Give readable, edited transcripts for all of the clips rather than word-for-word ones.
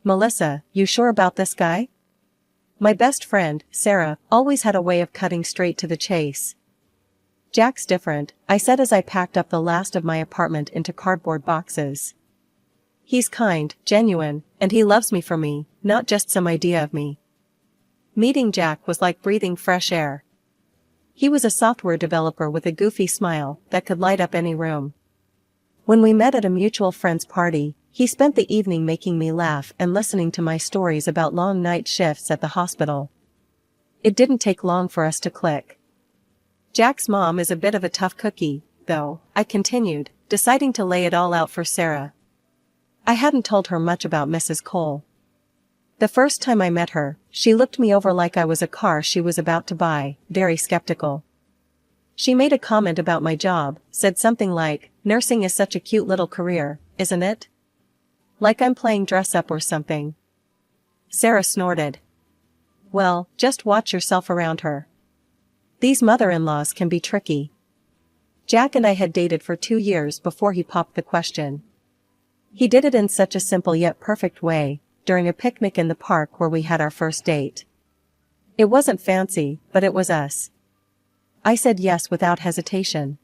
Melissa, you sure about this guy? My best friend, Sarah, always had a way of cutting straight to the chase. Jack's different, I said as I packed up the last of my apartment into cardboard boxes. He's kind, genuine, and he loves me for me, not just some idea of me. Meeting Jack was like breathing fresh air. He was a software developer with a goofy smile that could light up any room. When we met at a mutual friend's party, he spent the evening making me laugh and listening to my stories about long night shifts at the hospital. It didn't take long for us to click. Jack's mom is a bit of a tough cookie, though, I continued, deciding to lay it all out for Sarah. I hadn't told her much about Mrs. Cole. The first time I met her, she looked me over like I was a car she was about to buy, very skeptical. She made a comment about my job, said something like, "Nursing is such a cute little career, isn't it? Like I'm playing dress-up or something." Sarah snorted. Well, just watch yourself around her. These mother-in-laws can be tricky. Jack and I had dated for 2 years before he popped the question. He did it in such a simple yet perfect way, during a picnic in the park where we had our first date. It wasn't fancy, but it was us. I said yes without hesitation.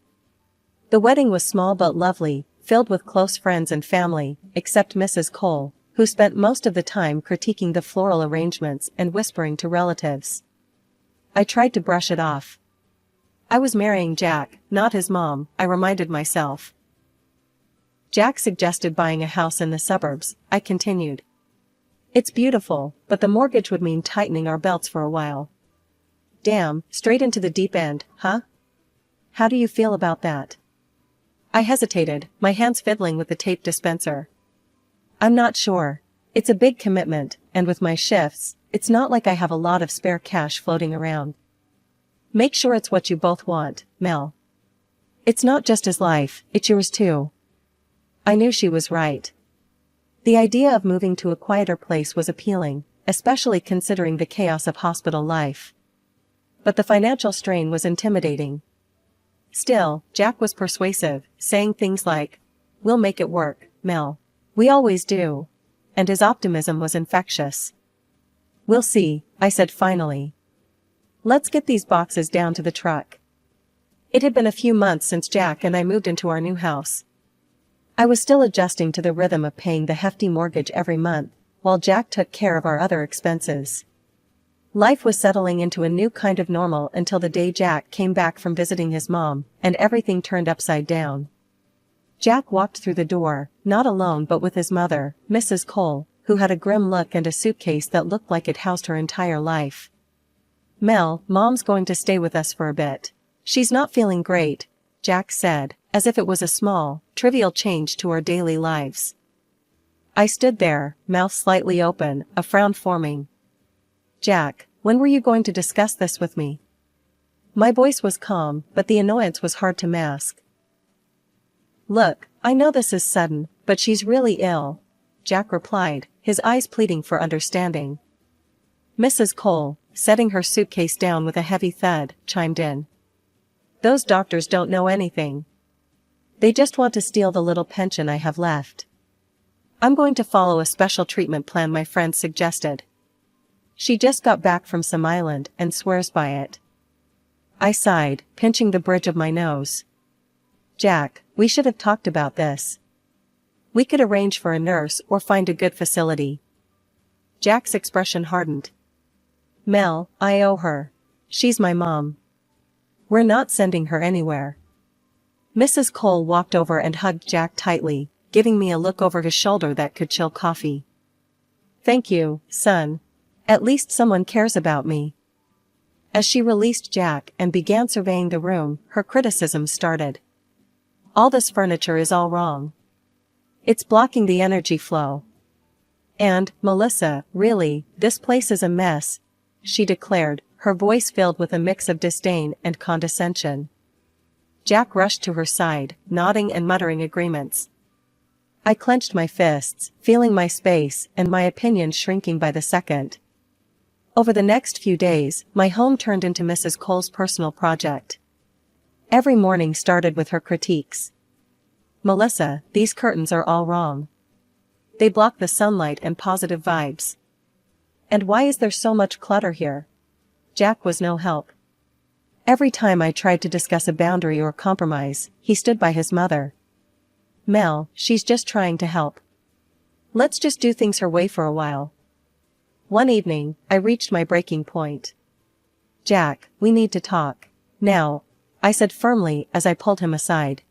The wedding was small but lovely, filled with close friends and family, except Mrs. Cole, who spent most of the time critiquing the floral arrangements and whispering to relatives. I tried to brush it off. I was marrying Jack, not his mom, I reminded myself. Jack suggested buying a house in the suburbs, I continued. It's beautiful, but the mortgage would mean tightening our belts for a while. Damn, straight into the deep end, huh? How do you feel about that? I hesitated, my hands fiddling with the tape dispenser. I'm not sure. It's a big commitment, and with my shifts, it's not like I have a lot of spare cash floating around. Make sure it's what you both want, Mel. It's not just his life, it's yours too. I knew she was right. The idea of moving to a quieter place was appealing, especially considering the chaos of hospital life. But the financial strain was intimidating. Still, Jack was persuasive, saying things like, "We'll make it work, Mel. We always do." And his optimism was infectious. "We'll see," I said finally. "Let's get these boxes down to the truck." It had been a few months since Jack and I moved into our new house. I was still adjusting to the rhythm of paying the hefty mortgage every month, while Jack took care of our other expenses. Life was settling into a new kind of normal until the day Jack came back from visiting his mom, and everything turned upside down. Jack walked through the door, not alone but with his mother, Mrs. Cole, who had a grim look and a suitcase that looked like it housed her entire life. "Mel, Mom's going to stay with us for a bit. She's not feeling great," Jack said, as if it was a small, trivial change to our daily lives. I stood there, mouth slightly open, a frown forming. "Jack, when were you going to discuss this with me?" My voice was calm, but the annoyance was hard to mask. "Look, I know this is sudden, but she's really ill," Jack replied, his eyes pleading for understanding. Mrs. Cole, setting her suitcase down with a heavy thud, chimed in. "Those doctors don't know anything. They just want to steal the little pension I have left. I'm going to follow a special treatment plan my friend suggested. She just got back from some island and swears by it." I sighed, pinching the bridge of my nose. "Jack, we should have talked about this. We could arrange for a nurse or find a good facility." Jack's expression hardened. "Mel, I owe her. She's my mom. We're not sending her anywhere." Mrs. Cole walked over and hugged Jack tightly, giving me a look over his shoulder that could chill coffee. "Thank you, son. At least someone cares about me." As she released Jack and began surveying the room, her criticism started. "All this furniture is all wrong. It's blocking the energy flow. And, Melissa, really, this place is a mess," she declared, her voice filled with a mix of disdain and condescension. Jack rushed to her side, nodding and muttering agreements. I clenched my fists, feeling my space and my opinion shrinking by the second. Over the next few days, my home turned into Mrs. Cole's personal project. Every morning started with her critiques. "Melissa, these curtains are all wrong. They block the sunlight and positive vibes. And why is there so much clutter here? Jack was no help. Every time I tried to discuss a boundary or compromise, he stood by his mother. Mel, she's just trying to help. Let's just do things her way for a while. One evening, I reached my breaking point. Jack, we need to talk. Now, I said firmly as I pulled him aside.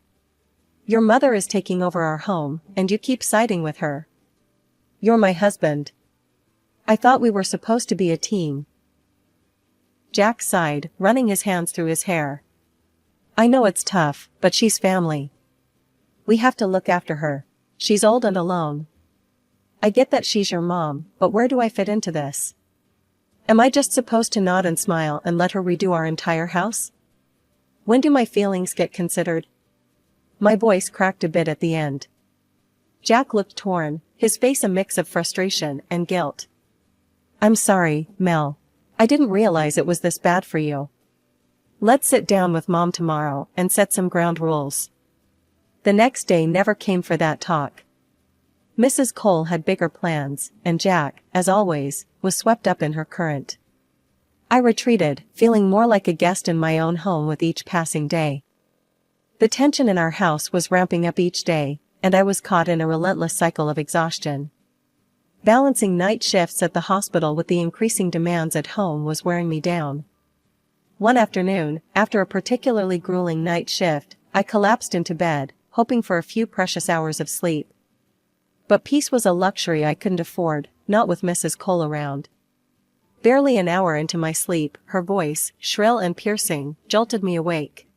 Your mother is taking over our home, and you keep siding with her. You're my husband. I thought we were supposed to be a team. Jack sighed, running his hands through his hair. I know it's tough, but she's family. We have to look after her. She's old and alone. I get that she's your mom, but where do I fit into this? Am I just supposed to nod and smile and let her redo our entire house? When do my feelings get considered? My voice cracked a bit at the end. Jack looked torn, his face a mix of frustration and guilt. I'm sorry, Mel. I didn't realize it was this bad for you. Let's sit down with Mom tomorrow and set some ground rules. The next day never came for that talk. Mrs. Cole had bigger plans, and Jack, as always, was swept up in her current. I retreated, feeling more like a guest in my own home with each passing day. The tension in our house was ramping up each day, and I was caught in a relentless cycle of exhaustion. Balancing night shifts at the hospital with the increasing demands at home was wearing me down. One afternoon, after a particularly grueling night shift, I collapsed into bed, hoping for a few precious hours of sleep. But peace was a luxury I couldn't afford, not with Mrs. Cole around. Barely an hour into my sleep, her voice, shrill and piercing, jolted me awake.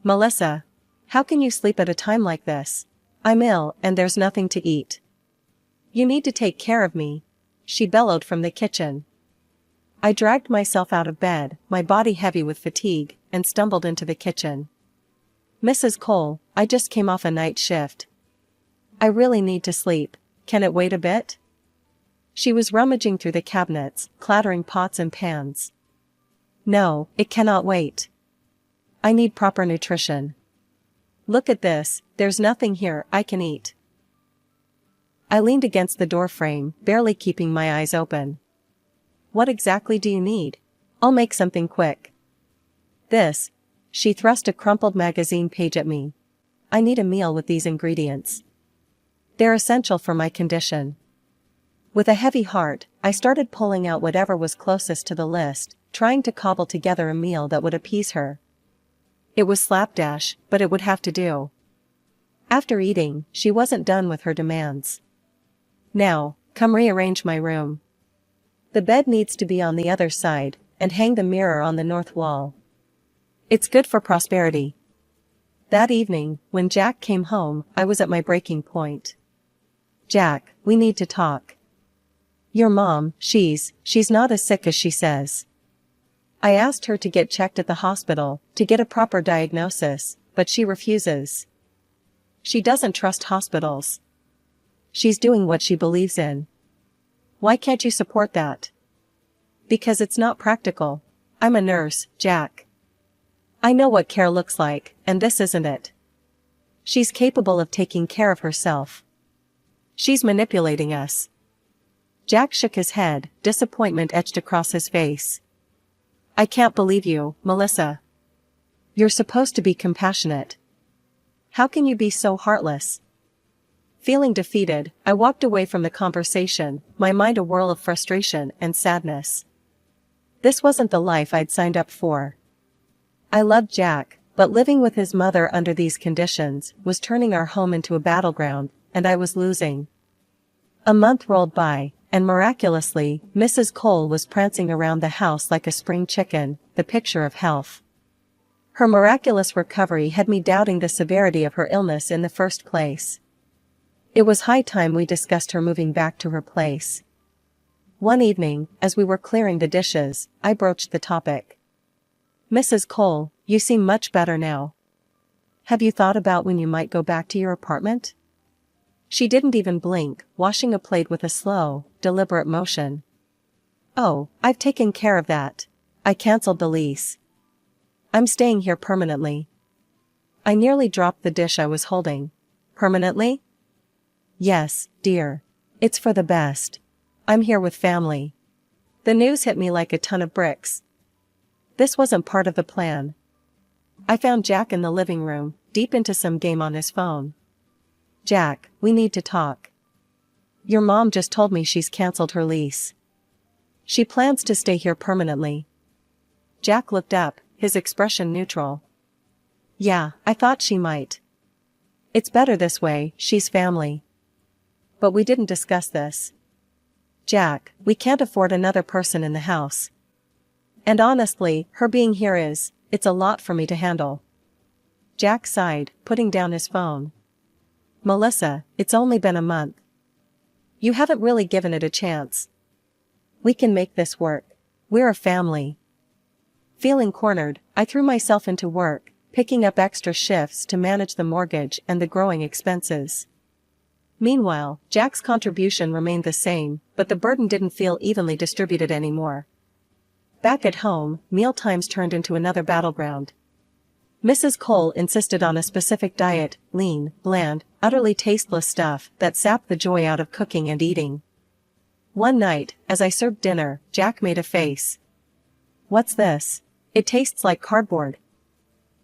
Melissa, how can you sleep at a time like this? I'm ill, and there's nothing to eat. You need to take care of me, she bellowed from the kitchen. I dragged myself out of bed, my body heavy with fatigue, and stumbled into the kitchen. Mrs. Cole, I just came off a night shift. I really need to sleep. Can it wait a bit? She was rummaging through the cabinets, clattering pots and pans. No, it cannot wait. I need proper nutrition. Look at this, there's nothing here I can eat. I leaned against the doorframe, barely keeping my eyes open. What exactly do you need? I'll make something quick. This. She thrust a crumpled magazine page at me. I need a meal with these ingredients. They're essential for my condition. With a heavy heart, I started pulling out whatever was closest to the list, trying to cobble together a meal that would appease her. It was slapdash, but it would have to do. After eating, she wasn't done with her demands. Now, come rearrange my room. The bed needs to be on the other side, and hang the mirror on the north wall. It's good for prosperity. That evening, when Jack came home, I was at my breaking point. Jack, we need to talk. Your mom, she's not as sick as she says. I asked her to get checked at the hospital, to get a proper diagnosis, but she refuses. She doesn't trust hospitals. She's doing what she believes in. Why can't you support that? Because it's not practical. I'm a nurse, Jack. I know what care looks like, and this isn't it. She's capable of taking care of herself. She's manipulating us. Jack shook his head, disappointment etched across his face. I can't believe you, Melissa. You're supposed to be compassionate. How can you be so heartless? Feeling defeated, I walked away from the conversation, my mind a whirl of frustration and sadness. This wasn't the life I'd signed up for. I loved Jack, but living with his mother under these conditions was turning our home into a battleground, and I was losing. A month rolled by, and miraculously, Mrs. Cole was prancing around the house like a spring chicken, the picture of health. Her miraculous recovery had me doubting the severity of her illness in the first place. It was high time we discussed her moving back to her place. One evening, as we were clearing the dishes, I broached the topic. Mrs. Cole, you seem much better now. Have you thought about when you might go back to your apartment? She didn't even blink, washing a plate with a slow, deliberate motion. Oh, I've taken care of that. I canceled the lease. I'm staying here permanently. I nearly dropped the dish I was holding. Permanently? Yes, dear. It's for the best. I'm here with family. The news hit me like a ton of bricks. This wasn't part of the plan. I found Jack in the living room, deep into some game on his phone. Jack, we need to talk. Your mom just told me she's canceled her lease. She plans to stay here permanently. Jack looked up, his expression neutral. Yeah, I thought she might. It's better this way, she's family. But we didn't discuss this. Jack, we can't afford another person in the house. And honestly, her being here it's a lot for me to handle. Jack sighed, putting down his phone. Melissa, it's only been a month. You haven't really given it a chance. We can make this work. We're a family. Feeling cornered, I threw myself into work, picking up extra shifts to manage the mortgage and the growing expenses. Meanwhile, Jack's contribution remained the same, but the burden didn't feel evenly distributed anymore. Back at home, mealtimes turned into another battleground. Mrs. Cole insisted on a specific diet, lean, bland, utterly tasteless stuff that sapped the joy out of cooking and eating. One night, as I served dinner, Jack made a face. What's this? It tastes like cardboard.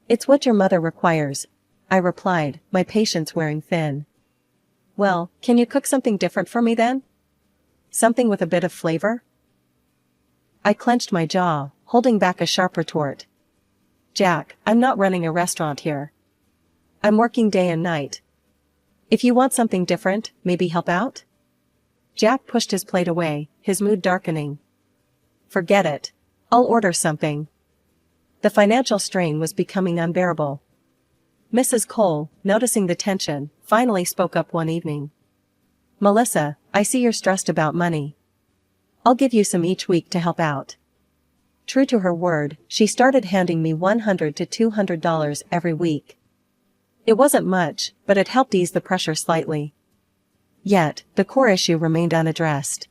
It's what your mother requires, I replied, my patience wearing thin. Well, can you cook something different for me then? Something with a bit of flavor? I clenched my jaw, holding back a sharp retort. Jack, I'm not running a restaurant here. I'm working day and night. If you want something different, maybe help out? Jack pushed his plate away, his mood darkening. Forget it. I'll order something. The financial strain was becoming unbearable. Mrs. Cole, noticing the tension, finally spoke up one evening. Melissa, I see you're stressed about money. I'll give you some each week to help out. True to her word, she started handing me $100 to $200 every week. It wasn't much, but it helped ease the pressure slightly. Yet, the core issue remained unaddressed.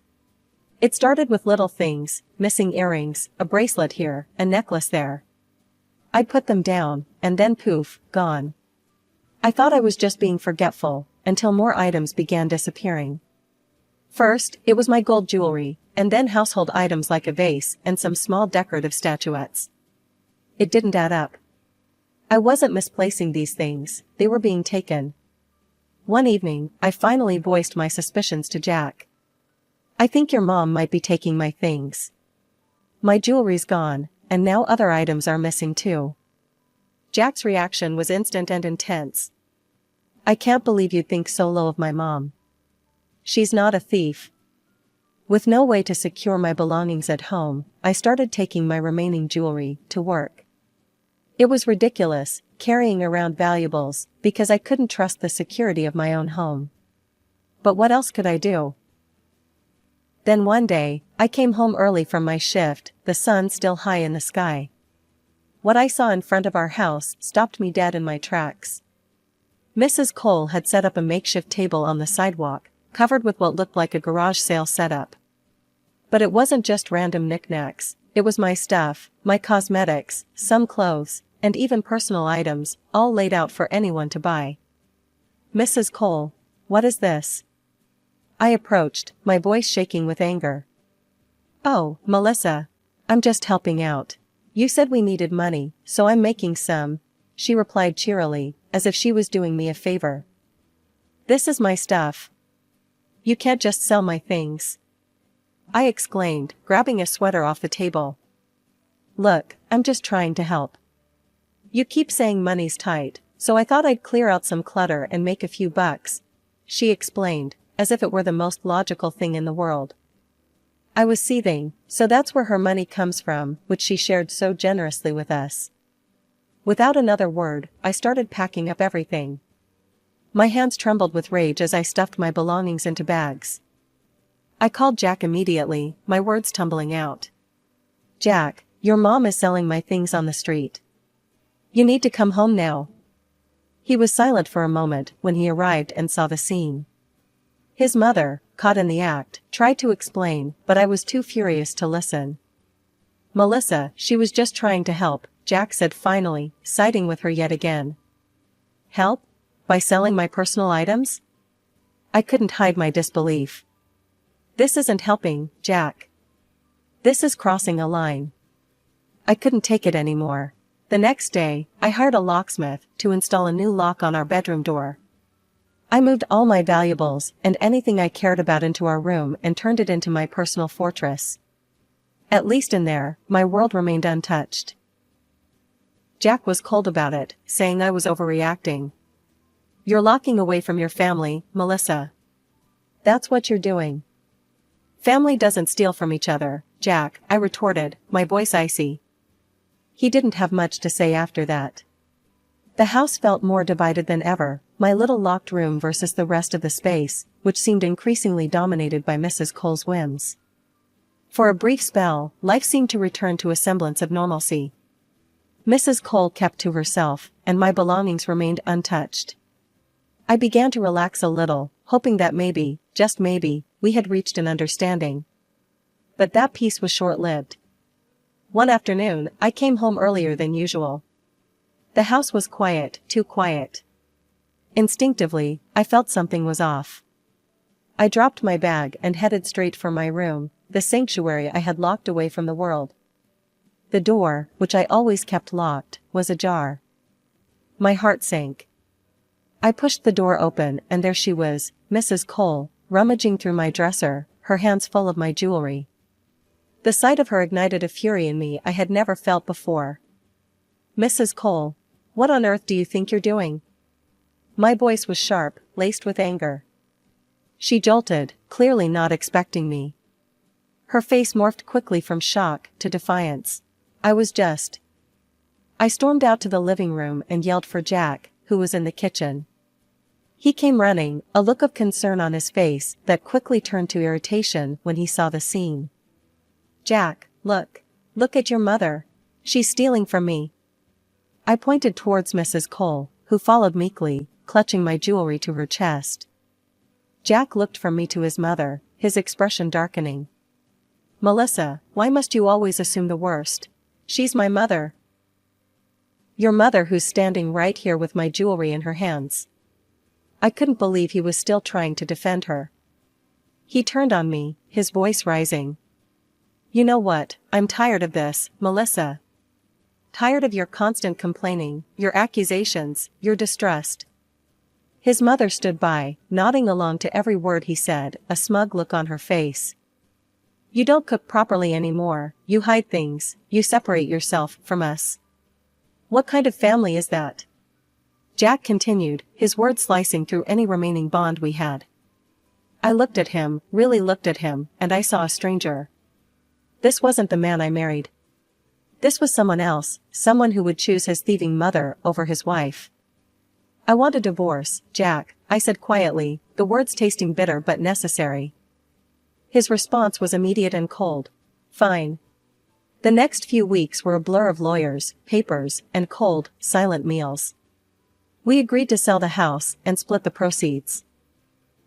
It started with little things, missing earrings, a bracelet here, a necklace there. I'd put them down, and then poof, gone. I thought I was just being forgetful, until more items began disappearing. First, it was my gold jewelry, and then household items like a vase and some small decorative statuettes. It didn't add up. I wasn't misplacing these things, they were being taken. One evening, I finally voiced my suspicions to Jack. I think your mom might be taking my things. My jewelry's gone, and now other items are missing too. Jack's reaction was instant and intense. I can't believe you'd think so low of my mom. She's not a thief. With no way to secure my belongings at home, I started taking my remaining jewelry to work. It was ridiculous, carrying around valuables, because I couldn't trust the security of my own home. But what else could I do? Then one day, I came home early from my shift, the sun still high in the sky. What I saw in front of our house stopped me dead in my tracks. Mrs. Cole had set up a makeshift table on the sidewalk, covered with what looked like a garage sale setup. But it wasn't just random knickknacks, it was my stuff, my cosmetics, some clothes, and even personal items, all laid out for anyone to buy. Mrs. Cole, what is this? I approached, my voice shaking with anger. Oh, Melissa. I'm just helping out. You said we needed money, so I'm making some, she replied cheerily, as if she was doing me a favor. This is my stuff. You can't just sell my things. I exclaimed, grabbing a sweater off the table. Look, I'm just trying to help. You keep saying money's tight, so I thought I'd clear out some clutter and make a few bucks, she explained, as if it were the most logical thing in the world. I was seething, so that's where her money comes from, which she shared so generously with us. Without another word, I started packing up everything. My hands trembled with rage as I stuffed my belongings into bags. I called Jack immediately, my words tumbling out. Jack, your mom is selling my things on the street. You need to come home now. He was silent for a moment when he arrived and saw the scene. His mother, caught in the act, tried to explain, but I was too furious to listen. Melissa, she was just trying to help, Jack said finally, siding with her yet again. Help? By selling my personal items? I couldn't hide my disbelief. This isn't helping, Jack. This is crossing a line. I couldn't take it anymore. The next day, I hired a locksmith to install a new lock on our bedroom door. I moved all my valuables and anything I cared about into our room and turned it into my personal fortress. At least in there, my world remained untouched. Jack was cold about it, saying I was overreacting. You're locking away from your family, Melissa. That's what you're doing. Family doesn't steal from each other, Jack, I retorted, my voice icy. He didn't have much to say after that. The house felt more divided than ever, my little locked room versus the rest of the space, which seemed increasingly dominated by Mrs. Cole's whims. For a brief spell, life seemed to return to a semblance of normalcy. Mrs. Cole kept to herself, and my belongings remained untouched. I began to relax a little, hoping that maybe, just maybe, we had reached an understanding. But that peace was short-lived. One afternoon, I came home earlier than usual. The house was quiet, too quiet. Instinctively, I felt something was off. I dropped my bag and headed straight for my room, the sanctuary I had locked away from the world. The door, which I always kept locked, was ajar. My heart sank. I pushed the door open and there she was, Mrs. Cole, rummaging through my dresser, her hands full of my jewelry. The sight of her ignited a fury in me I had never felt before. Mrs. Cole, what on earth do you think you're doing? My voice was sharp, laced with anger. She jolted, clearly not expecting me. Her face morphed quickly from shock to defiance. I stormed out to the living room and yelled for Jack, who was in the kitchen. He came running, a look of concern on his face that quickly turned to irritation when he saw the scene. Jack, look at your mother. She's stealing from me. I pointed towards Mrs. Cole, who followed meekly, clutching my jewelry to her chest. Jack looked from me to his mother, his expression darkening. Melissa, why must you always assume the worst? She's my mother. Your mother who's standing right here with my jewelry in her hands. I couldn't believe he was still trying to defend her. He turned on me, his voice rising. You know what, I'm tired of this, Melissa. Tired of your constant complaining, your accusations, your distrust. His mother stood by, nodding along to every word he said, a smug look on her face. You don't cook properly anymore, you hide things, you separate yourself from us. What kind of family is that? Jack continued, his words slicing through any remaining bond we had. I looked at him, really looked at him, and I saw a stranger. This wasn't the man I married. This was someone else, someone who would choose his thieving mother over his wife. I want a divorce, Jack, I said quietly, the words tasting bitter but necessary. His response was immediate and cold. Fine. The next few weeks were a blur of lawyers, papers, and cold, silent meals. We agreed to sell the house and split the proceeds.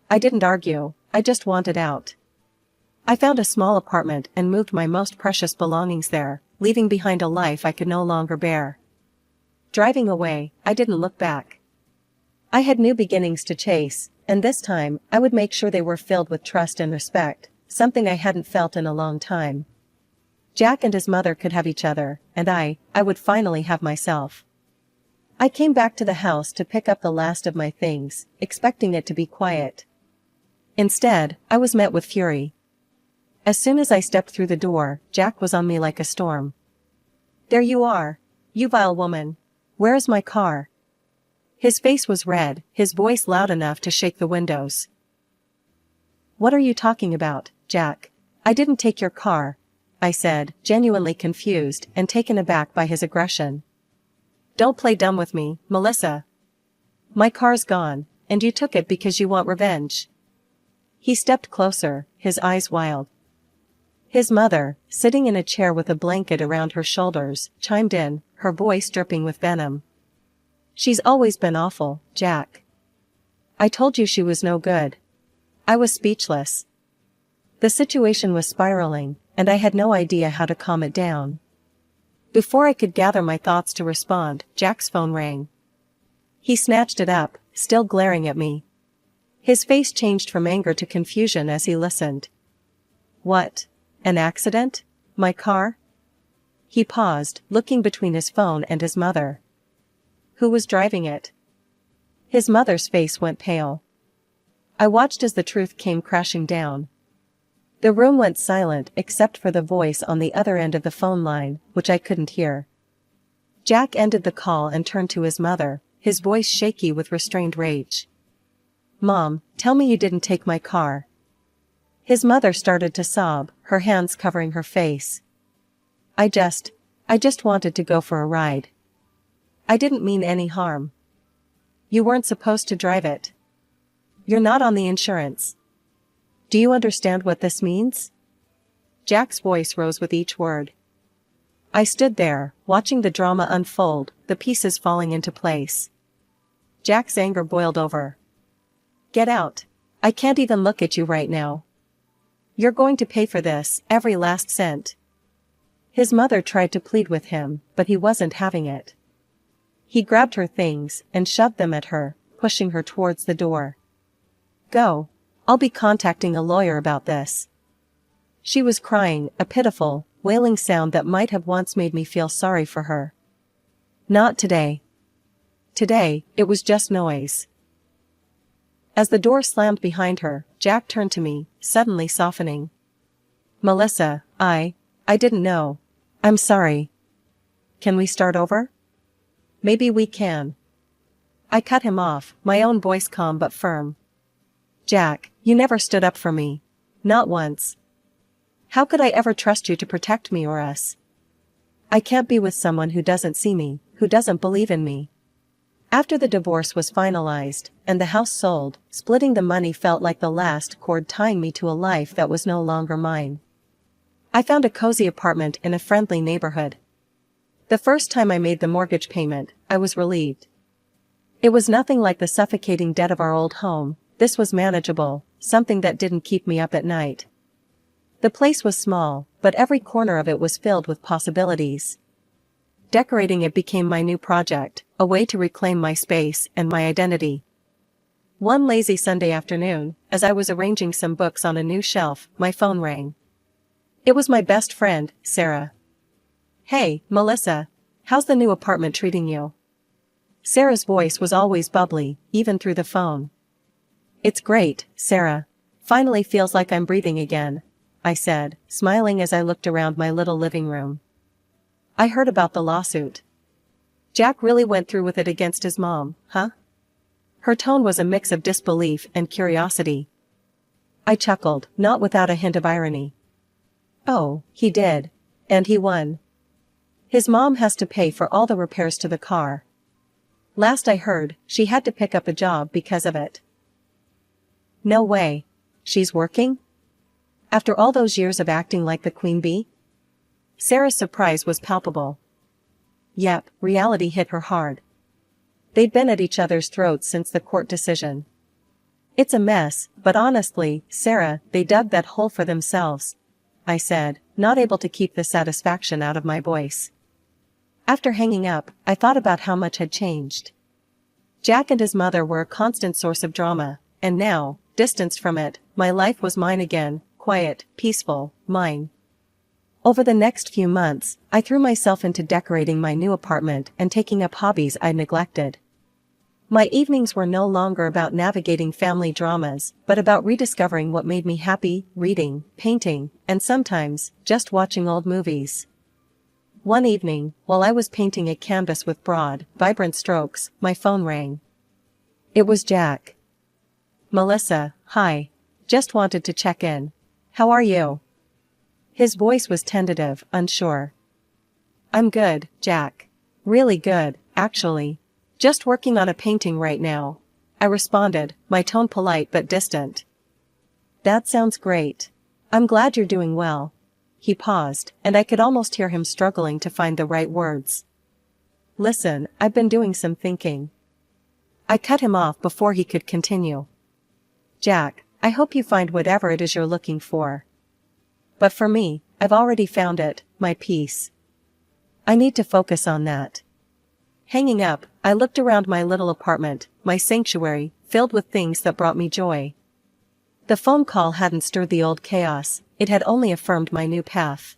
I didn't argue, I just wanted out. I found a small apartment and moved my most precious belongings there, leaving behind a life I could no longer bear. Driving away, I didn't look back. I had new beginnings to chase, and this time, I would make sure they were filled with trust and respect, something I hadn't felt in a long time. Jack and his mother could have each other, and I would finally have myself. I came back to the house to pick up the last of my things, expecting it to be quiet. Instead, I was met with fury. As soon as I stepped through the door, Jack was on me like a storm. There you are, you vile woman. Where is my car? His face was red, his voice loud enough to shake the windows. What are you talking about, Jack? I didn't take your car, I said, genuinely confused and taken aback by his aggression. Don't play dumb with me, Melissa. My car's gone, and you took it because you want revenge. He stepped closer, his eyes wild. His mother, sitting in a chair with a blanket around her shoulders, chimed in, her voice dripping with venom. She's always been awful, Jack. I told you she was no good. I was speechless. The situation was spiraling, and I had no idea how to calm it down. Before I could gather my thoughts to respond, Jack's phone rang. He snatched it up, still glaring at me. His face changed from anger to confusion as he listened. What? An accident? My car? He paused, looking between his phone and his mother. Who was driving it? His mother's face went pale. I watched as the truth came crashing down. The room went silent except for the voice on the other end of the phone line, which I couldn't hear. Jack ended the call and turned to his mother, his voice shaky with restrained rage. Mom, tell me you didn't take my car. His mother started to sob, her hands covering her face. I just wanted to go for a ride. I didn't mean any harm. You weren't supposed to drive it. You're not on the insurance. Do you understand what this means? Jack's voice rose with each word. I stood there, watching the drama unfold, the pieces falling into place. Jack's anger boiled over. Get out. I can't even look at you right now. You're going to pay for this, every last cent. His mother tried to plead with him, but he wasn't having it. He grabbed her things and shoved them at her, pushing her towards the door. Go. I'll be contacting a lawyer about this. She was crying, a pitiful, wailing sound that might have once made me feel sorry for her. Not today. Today, it was just noise. As the door slammed behind her, Jack turned to me, suddenly softening. Melissa, I didn't know. I'm sorry. Can we start over? Maybe we can. I cut him off, my own voice calm but firm. Jack, you never stood up for me. Not once. How could I ever trust you to protect me or us? I can't be with someone who doesn't see me, who doesn't believe in me. After the divorce was finalized, and the house sold, splitting the money felt like the last cord tying me to a life that was no longer mine. I found a cozy apartment in a friendly neighborhood. The first time I made the mortgage payment, I was relieved. It was nothing like the suffocating debt of our old home. This was manageable, something that didn't keep me up at night. The place was small, but every corner of it was filled with possibilities. Decorating it became my new project, a way to reclaim my space and my identity. One lazy Sunday afternoon, as I was arranging some books on a new shelf, my phone rang. It was my best friend, Sarah. Hey, Melissa. How's the new apartment treating you? Sarah's voice was always bubbly, even through the phone. It's great, Sarah. Finally feels like I'm breathing again, I said, smiling as I looked around my little living room. I heard about the lawsuit. Jack really went through with it against his mom, huh? Her tone was a mix of disbelief and curiosity. I chuckled, not without a hint of irony. Oh, he did. And he won. His mom has to pay for all the repairs to the car. Last I heard, she had to pick up a job because of it. No way. She's working? After all those years of acting like the queen bee? Sarah's surprise was palpable. Yep, reality hit her hard. They'd been at each other's throats since the court decision. It's a mess, but honestly, Sarah, they dug that hole for themselves, I said, not able to keep the satisfaction out of my voice. After hanging up, I thought about how much had changed. Jack and his mother were a constant source of drama, and now, distanced from it, my life was mine again, quiet, peaceful, mine. Over the next few months, I threw myself into decorating my new apartment and taking up hobbies I'd neglected. My evenings were no longer about navigating family dramas, but about rediscovering what made me happy, reading, painting, and sometimes, just watching old movies. One evening, while I was painting a canvas with broad, vibrant strokes, my phone rang. It was Jack. Melissa, hi. Just wanted to check in. How are you? His voice was tentative, unsure. I'm good, Jack. Really good, actually. Just working on a painting right now, I responded, my tone polite but distant. That sounds great. I'm glad you're doing well. He paused, and I could almost hear him struggling to find the right words. Listen, I've been doing some thinking. I cut him off before he could continue. Jack, I hope you find whatever it is you're looking for. But for me, I've already found it, my peace. I need to focus on that. Hanging up, I looked around my little apartment, my sanctuary, filled with things that brought me joy. The phone call hadn't stirred the old chaos, it had only affirmed my new path.